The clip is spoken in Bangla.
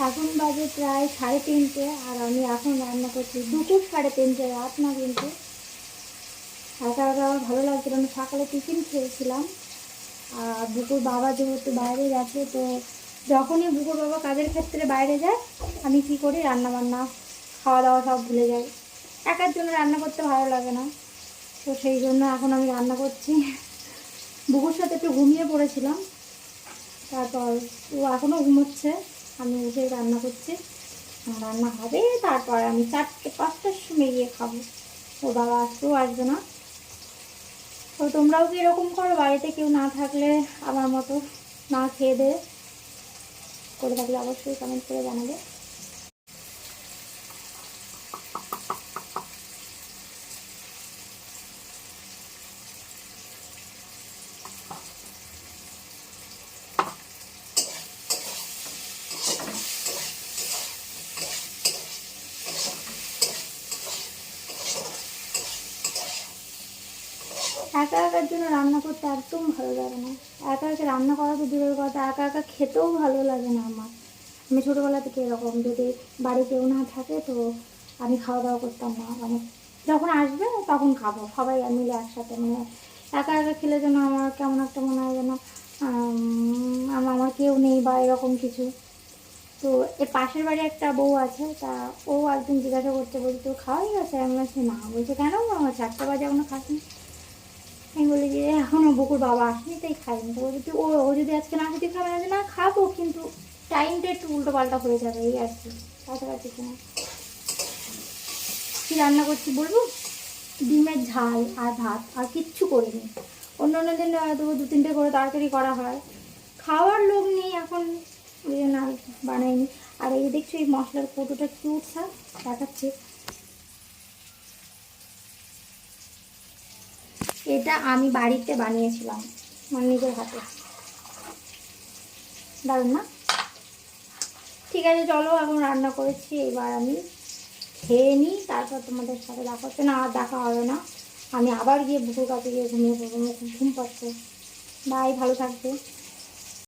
এখন বাজে প্রায় 3:30 আর আমি এখন রান্না করছি দুপুর 3:30, রাত না কিন্তু। একা একা আমার ভালো লাগছিল না, সকালে টিফিন খেয়েছিলাম। আর বুকুর বাবা যেহেতু বাইরে গেছে, তো যখনই বুকুর বাবা কাজের ক্ষেত্রে বাইরে যায় আমি কি করি, রান্নাবান্না খাওয়া দাওয়া সব ভুলে যাই। একার জন্য রান্না করতে ভালো লাগে না, তো সেই জন্য এখন আমি রান্না করছি। বুকুর সাথে একটু ঘুমিয়ে পড়েছিলাম, তারপর ও এখনও ঘুমোচ্ছে, আমি উঠে রান্না করছি। রান্না হবে, তারপর আমি 4-5টার সময় গিয়ে খাবো। ও বাবা আসতেও আসবে না। তো তোমরাও কি এরকম করো, বাড়িতে কেউ না থাকলে আমার মতো না খেয়ে দেয়ে করে থাকলে অবশ্যই কমেন্ট করে জানাবে। একা একার জন্য রান্না করতে একদম ভালো লাগে না। একা একা রান্না করা তো দূরের কথা, একা একা খেতেও ভালো লাগে না আমার। আমি ছোটোবেলা থেকে এরকম, যদি বাড়ি কেউ না থাকে তো আমি খাওয়া দাওয়া করতাম না, মানে যখন আসবে তখন খাবো সবাই মিলে একসাথে। মানে একা একা খেলে যেন আমার কেমন একটা মনে হয় যেন আমার কেউ নেই বা এরকম কিছু। তো এর পাশের বাড়ি একটা বউ আছে, তা ও একদিন জিজ্ঞাসা করতে, বলছে তোর খাওয়াই গেছে? আমি বলছি না। বলছে কেন? আমার 4টা বাজে এখনো খাসনি। আমি বলি যে এখনও বকুর বাবা আসেনি তাই খাইনি। তো বলছি ও ও যদি আজকে না যদি খাবে না, না খাবো কিন্তু টাইমটা একটু উল্টো পাল্টা হয়ে যাবে, এই আর কি, কাছাকাছি কিনা। কী রান্না করছি বলবো? ডিমের ঝাল আর ভাত, আর কিচ্ছু করিনি। অন্য অন্য দিন তো 2-3টে করে তরকারি করা হয়, খাওয়ার লোক নেই এখন, ওই জন্য আর বানাইনি। আর এই দেখছো এই মশলার কৌটোটা কি উঠছে দেখাচ্ছি, এটা আমি বাড়িতে বানিয়েছিলাম আমার নিজের হাতে। দারুণ না? ঠিক আছে চলো, এখন রান্না করেছি, এবার আমি খেয়ে নিই, তারপর তোমাদের সাথে দেখা হচ্ছে। না আর দেখা হবে না, আমি আবার গিয়ে বুকুর কাছে গিয়ে ঘুমিয়ে পড়বো, খুব ঘুম পাচ্ছে। বাই, ভালো থাকবে।